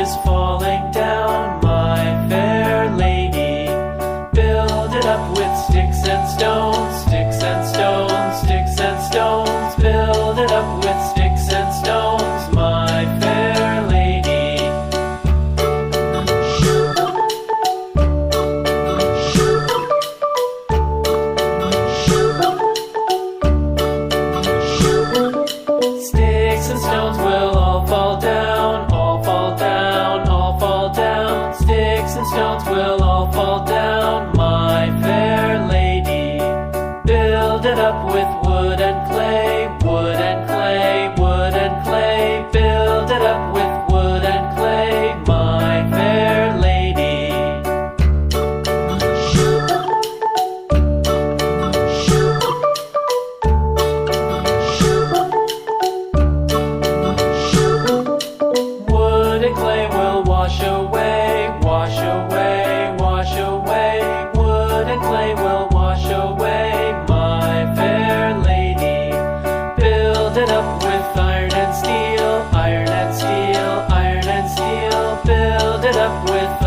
is falling down, my fair lady. Build it up with sticks and stones, sticks and stones, sticks and stones. Build it up with sticks and stones, my fair lady. Sticks and stones will all fall down, all fall down, all fall down. Sticks and stones will all fall down, my fair lady. Build it up with wood and clay, wood and clay, wood and clay. Build it up with wood and clay, my fair lady. Wood and clay will wash away, wash away, wash away. Wood and clay will wash away, my fair lady. Build it up with iron and steel, iron and steel, iron and steel. Build it up with